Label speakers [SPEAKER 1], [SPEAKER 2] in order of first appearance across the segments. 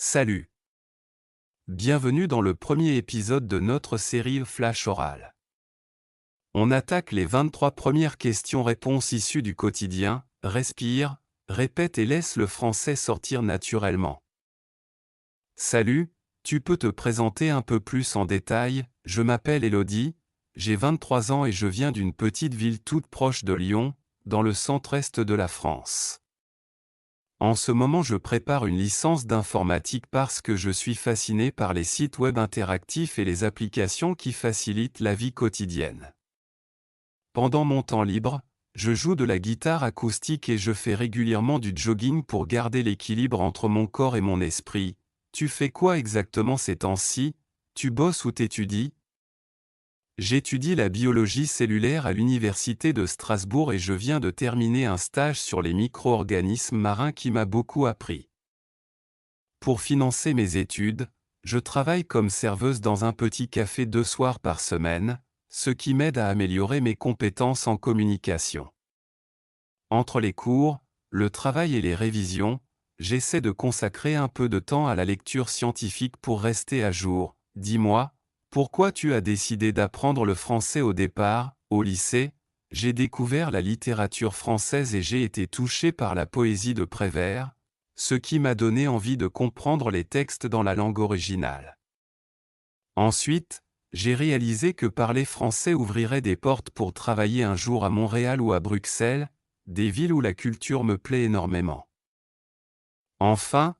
[SPEAKER 1] Salut! Bienvenue dans le premier épisode de notre série Flash Oral. On attaque les 23 premières questions-réponses issues du quotidien, respire, répète et laisse le français sortir naturellement. Salut, tu peux te présenter un peu plus en détail? Je m'appelle Elodie, j'ai 23 ans et je viens d'une petite ville toute proche de Lyon, dans le centre-est de la France. En ce moment je prépare une licence d'informatique parce que je suis fasciné par les sites web interactifs et les applications qui facilitent la vie quotidienne. Pendant mon temps libre, je joue de la guitare acoustique et je fais régulièrement du jogging pour garder l'équilibre entre mon corps et mon esprit. Tu fais quoi exactement ces temps-ci? Tu bosses ou t'étudies? J'étudie la biologie cellulaire à l'université de Strasbourg et je viens de terminer un stage sur les micro-organismes marins qui m'a beaucoup appris. Pour financer mes études, je travaille comme serveuse dans un petit café 2 soirs par semaine, ce qui m'aide à améliorer mes compétences en communication. Entre les cours, le travail et les révisions, j'essaie de consacrer un peu de temps à la lecture scientifique pour rester à jour. Dis-moi, pourquoi tu as décidé d'apprendre le français au départ? Au lycée, j'ai découvert la littérature française et j'ai été touché par la poésie de Prévert, ce qui m'a donné envie de comprendre les textes dans la langue originale. Ensuite, j'ai réalisé que parler français ouvrirait des portes pour travailler un jour à Montréal ou à Bruxelles, des villes où la culture me plaît énormément. Enfin,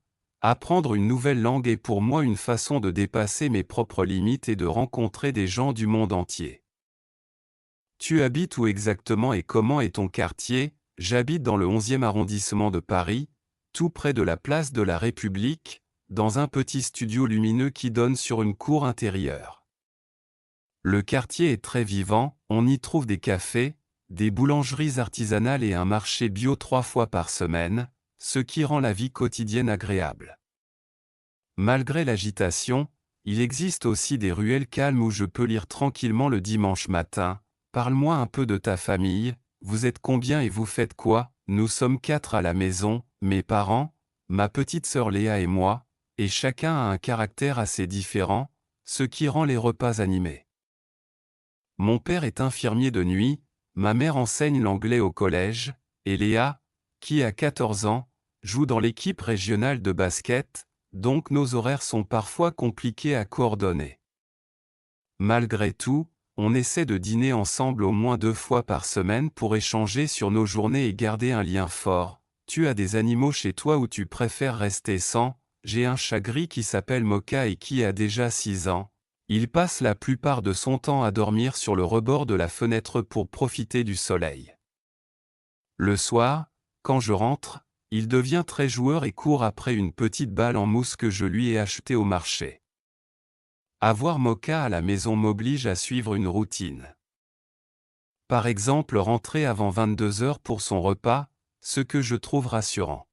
[SPEAKER 1] apprendre une nouvelle langue est pour moi une façon de dépasser mes propres limites et de rencontrer des gens du monde entier. Tu habites où exactement et comment est ton quartier? J'habite dans le 11e arrondissement de Paris, tout près de la place de la République, dans un petit studio lumineux qui donne sur une cour intérieure. Le quartier est très vivant, on y trouve des cafés, des boulangeries artisanales et un marché bio 3 fois par semaine, ce qui rend la vie quotidienne agréable. Malgré l'agitation, il existe aussi des ruelles calmes où je peux lire tranquillement le dimanche matin. Parle-moi un peu de ta famille, vous êtes combien et vous faites quoi? Nous sommes 4 à la maison, mes parents, ma petite sœur Léa et moi, et chacun a un caractère assez différent, ce qui rend les repas animés. Mon père est infirmier de nuit, ma mère enseigne l'anglais au collège, et Léa, qui a 14 ans, joue dans l'équipe régionale de basket, donc nos horaires sont parfois compliqués à coordonner. Malgré tout, on essaie de dîner ensemble au moins 2 fois par semaine pour échanger sur nos journées et garder un lien fort. Tu as des animaux chez toi ou tu préfères rester sans? J'ai un chat gris qui s'appelle Mocha et qui a déjà 6 ans. Il passe la plupart de son temps à dormir sur le rebord de la fenêtre pour profiter du soleil. Le soir, quand je rentre, il devient très joueur et court après une petite balle en mousse que je lui ai achetée au marché. Avoir Mocha à la maison m'oblige à suivre une routine. Par exemple, rentrer avant 22 heures pour son repas, ce que je trouve rassurant.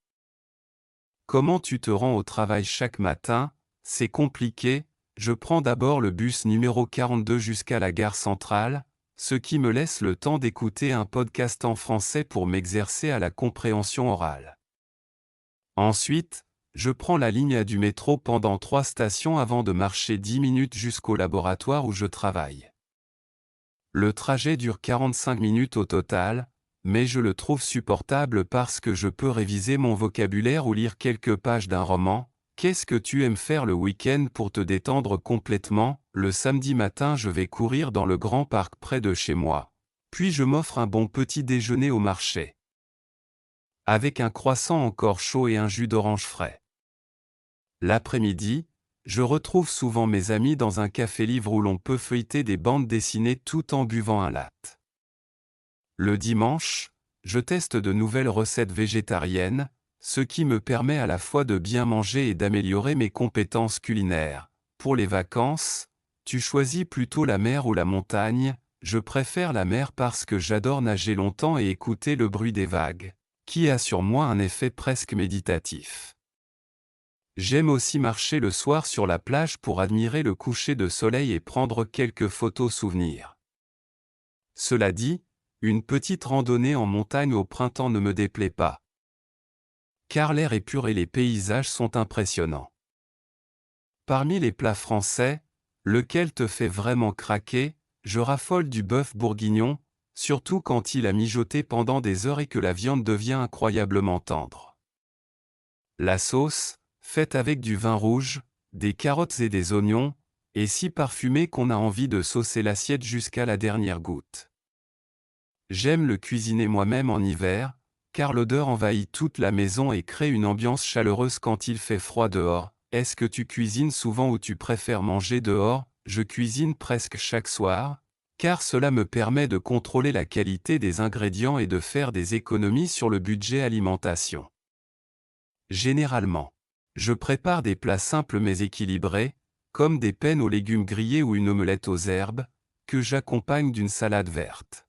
[SPEAKER 1] Comment tu te rends au travail chaque matin? C'est compliqué, je prends d'abord le bus numéro 42 jusqu'à la gare centrale, ce qui me laisse le temps d'écouter un podcast en français pour m'exercer à la compréhension orale. Ensuite, je prends la ligne A du métro pendant 3 stations avant de marcher 10 minutes jusqu'au laboratoire où je travaille. Le trajet dure 45 minutes au total, mais je le trouve supportable parce que je peux réviser mon vocabulaire ou lire quelques pages d'un roman. Qu'est-ce que tu aimes faire le week-end pour te détendre complètement? Le samedi matin je vais courir dans le grand parc près de chez moi. Puis je m'offre un bon petit déjeuner au marché. Avec un croissant encore chaud et un jus d'orange frais. L'après-midi, je retrouve souvent mes amis dans un café-livre où l'on peut feuilleter des bandes dessinées tout en buvant un latte. Le dimanche, je teste de nouvelles recettes végétariennes, ce qui me permet à la fois de bien manger et d'améliorer mes compétences culinaires. Pour les vacances, tu choisis plutôt la mer ou la montagne? Je préfère la mer parce que j'adore nager longtemps et écouter le bruit des vagues, qui a sur moi un effet presque méditatif. J'aime aussi marcher le soir sur la plage pour admirer le coucher de soleil et prendre quelques photos souvenirs. Cela dit, une petite randonnée en montagne au printemps ne me déplaît pas. Car l'air est pur et les paysages sont impressionnants. Parmi les plats français, lequel te fait vraiment craquer? Je raffole du bœuf bourguignon, surtout quand il a mijoté pendant des heures et que la viande devient incroyablement tendre. La sauce, faite avec du vin rouge, des carottes et des oignons, est si parfumée qu'on a envie de saucer l'assiette jusqu'à la dernière goutte. J'aime le cuisiner moi-même en hiver, car l'odeur envahit toute la maison et crée une ambiance chaleureuse quand il fait froid dehors. Est-ce que tu cuisines souvent ou tu préfères manger dehors? Je cuisine presque chaque soir, car cela me permet de contrôler la qualité des ingrédients et de faire des économies sur le budget alimentation. Généralement, je prépare des plats simples mais équilibrés, comme des pennes aux légumes grillés ou une omelette aux herbes, que j'accompagne d'une salade verte.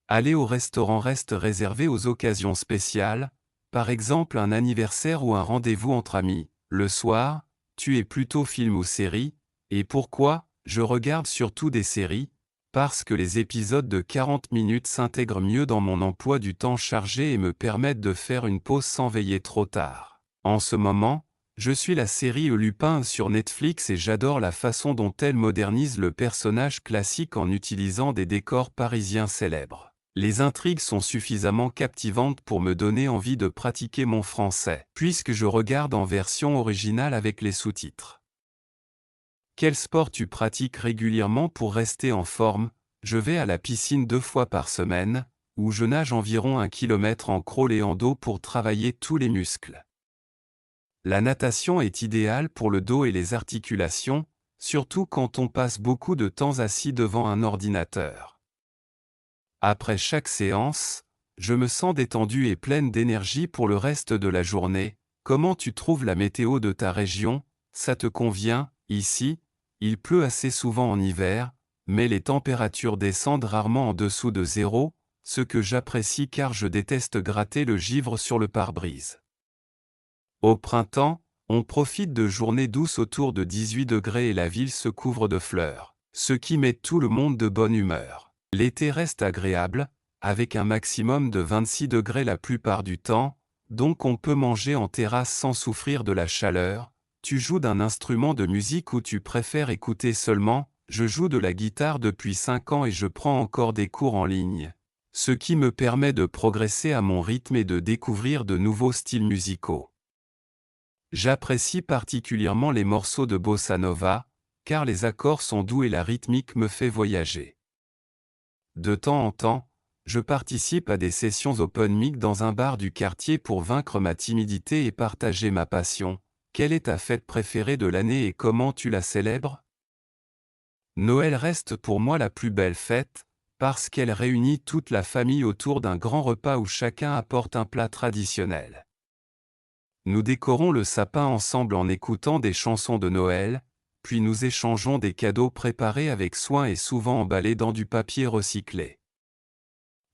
[SPEAKER 1] Aller au restaurant reste réservé aux occasions spéciales, par exemple un anniversaire ou un rendez-vous entre amis. Le soir, tu es plutôt film ou série, et pourquoi? Je regarde surtout des séries, parce que les épisodes de 40 minutes s'intègrent mieux dans mon emploi du temps chargé et me permettent de faire une pause sans veiller trop tard. En ce moment, je suis la série Lupin sur Netflix et j'adore la façon dont elle modernise le personnage classique en utilisant des décors parisiens célèbres. Les intrigues sont suffisamment captivantes pour me donner envie de pratiquer mon français, puisque je regarde en version originale avec les sous-titres. Quel sport tu pratiques régulièrement pour rester en forme? Je vais à la piscine 2 fois par semaine, où je nage environ 1 km en crawl et en dos pour travailler tous les muscles. La natation est idéale pour le dos et les articulations, surtout quand on passe beaucoup de temps assis devant un ordinateur. Après chaque séance, je me sens détendu et pleine d'énergie pour le reste de la journée. Comment tu trouves la météo de ta région? Ça te convient? Ici, il pleut assez souvent en hiver, mais les températures descendent rarement en dessous de 0, ce que j'apprécie car je déteste gratter le givre sur le pare-brise. Au printemps, on profite de journées douces autour de 18 degrés et la ville se couvre de fleurs, ce qui met tout le monde de bonne humeur. L'été reste agréable, avec un maximum de 26 degrés la plupart du temps, donc on peut manger en terrasse sans souffrir de la chaleur. Tu joues d'un instrument de musique ou tu préfères écouter seulement? Je joue de la guitare depuis 5 ans et je prends encore des cours en ligne, ce qui me permet de progresser à mon rythme et de découvrir de nouveaux styles musicaux. J'apprécie particulièrement les morceaux de bossa nova, car les accords sont doux et la rythmique me fait voyager. De temps en temps, je participe à des sessions open mic dans un bar du quartier pour vaincre ma timidité et partager ma passion. Quelle est ta fête préférée de l'année et comment tu la célèbres? Noël reste pour moi la plus belle fête, parce qu'elle réunit toute la famille autour d'un grand repas où chacun apporte un plat traditionnel. Nous décorons le sapin ensemble en écoutant des chansons de Noël, puis nous échangeons des cadeaux préparés avec soin et souvent emballés dans du papier recyclé.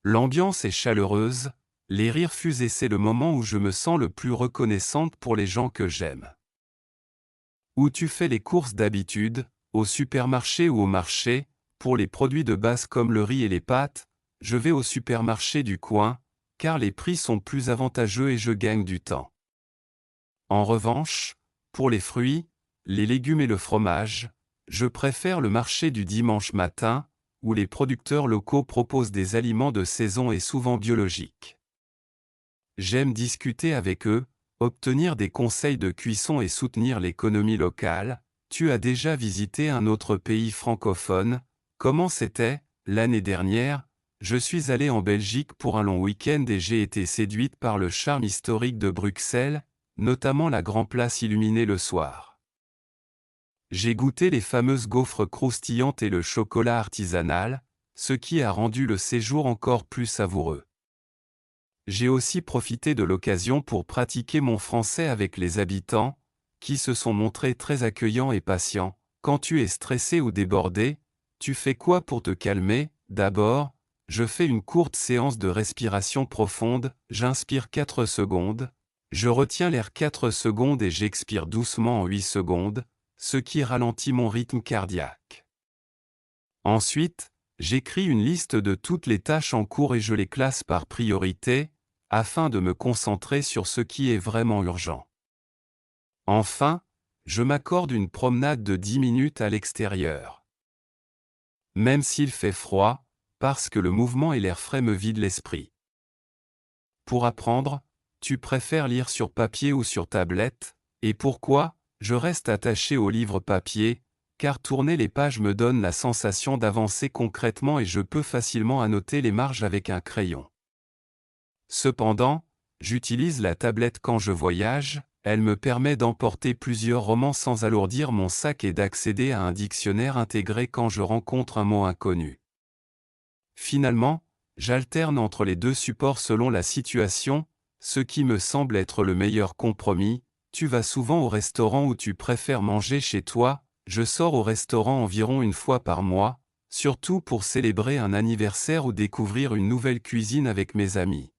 [SPEAKER 1] L'ambiance est chaleureuse, les rires fusent et c'est le moment où je me sens le plus reconnaissante pour les gens que j'aime. Où tu fais les courses d'habitude, au supermarché ou au marché, pour les produits de base comme le riz et les pâtes, je vais au supermarché du coin, car les prix sont plus avantageux et je gagne du temps. En revanche, pour les fruits, les légumes et le fromage, je préfère le marché du dimanche matin, où les producteurs locaux proposent des aliments de saison et souvent biologiques. J'aime discuter avec eux, obtenir des conseils de cuisson et soutenir l'économie locale. Tu as déjà visité un autre pays francophone? Comment c'était? L'année dernière, je suis allé en Belgique pour un long week-end et j'ai été séduite par le charme historique de Bruxelles, notamment la Grand Place illuminée le soir. J'ai goûté les fameuses gaufres croustillantes et le chocolat artisanal, ce qui a rendu le séjour encore plus savoureux. J'ai aussi profité de l'occasion pour pratiquer mon français avec les habitants, qui se sont montrés très accueillants et patients. Quand tu es stressé ou débordé, tu fais quoi pour te calmer? D'abord, je fais une courte séance de respiration profonde, j'inspire 4 secondes, je retiens l'air 4 secondes et j'expire doucement en 8 secondes, ce qui ralentit mon rythme cardiaque. Ensuite, j'écris une liste de toutes les tâches en cours et je les classe par priorité, afin de me concentrer sur ce qui est vraiment urgent. Enfin, je m'accorde une promenade de 10 minutes à l'extérieur. Même s'il fait froid, parce que le mouvement et l'air frais me vident l'esprit. Pour apprendre, tu préfères lire sur papier ou sur tablette, et pourquoi? Je reste attaché au livre papier, car tourner les pages me donne la sensation d'avancer concrètement et je peux facilement annoter les marges avec un crayon. Cependant, j'utilise la tablette quand je voyage, elle me permet d'emporter plusieurs romans sans alourdir mon sac et d'accéder à un dictionnaire intégré quand je rencontre un mot inconnu. Finalement, j'alterne entre les deux supports selon la situation, ce qui me semble être le meilleur compromis. Tu vas souvent au restaurant ou tu préfères manger chez toi? Je sors au restaurant environ une fois par mois, surtout pour célébrer un anniversaire ou découvrir une nouvelle cuisine avec mes amis.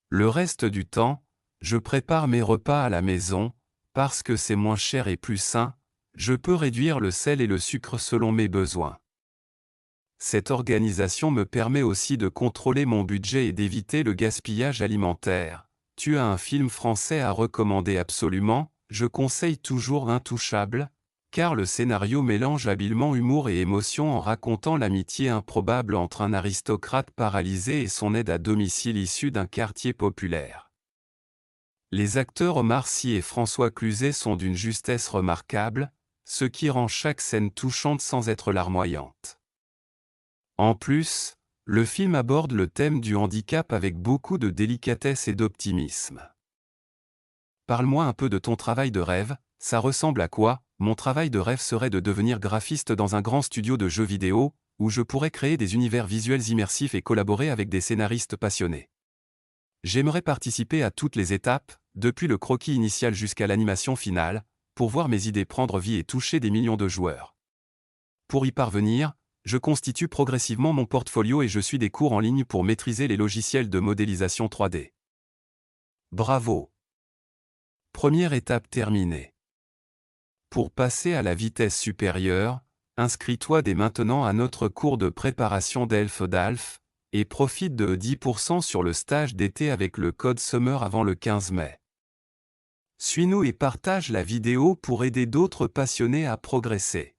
[SPEAKER 1] Le reste du temps, je prépare mes repas à la maison, parce que c'est moins cher et plus sain, je peux réduire le sel et le sucre selon mes besoins. Cette organisation me permet aussi de contrôler mon budget et d'éviter le gaspillage alimentaire. Tu as un film français à recommander absolument? Je conseille toujours Intouchable, car le scénario mélange habilement humour et émotion en racontant l'amitié improbable entre un aristocrate paralysé et son aide à domicile issu d'un quartier populaire. Les acteurs Omar Sy et François Cluzet sont d'une justesse remarquable, ce qui rend chaque scène touchante sans être larmoyante. En plus, le film aborde le thème du handicap avec beaucoup de délicatesse et d'optimisme. Parle-moi un peu de ton travail de rêve, ça ressemble à quoi? Mon travail de rêve serait de devenir graphiste dans un grand studio de jeux vidéo, où je pourrais créer des univers visuels immersifs et collaborer avec des scénaristes passionnés. J'aimerais participer à toutes les étapes, depuis le croquis initial jusqu'à l'animation finale, pour voir mes idées prendre vie et toucher des millions de joueurs. Pour y parvenir, je constitue progressivement mon portfolio et je suis des cours en ligne pour maîtriser les logiciels de modélisation 3D. Bravo! Première étape terminée. Pour passer à la vitesse supérieure, inscris-toi dès maintenant à notre cours de préparation d'Elf d'Alf, et profite de 10% sur le stage d'été avec le code SUMMER avant le 15 mai. Suis-nous et partage la vidéo pour aider d'autres passionnés à progresser.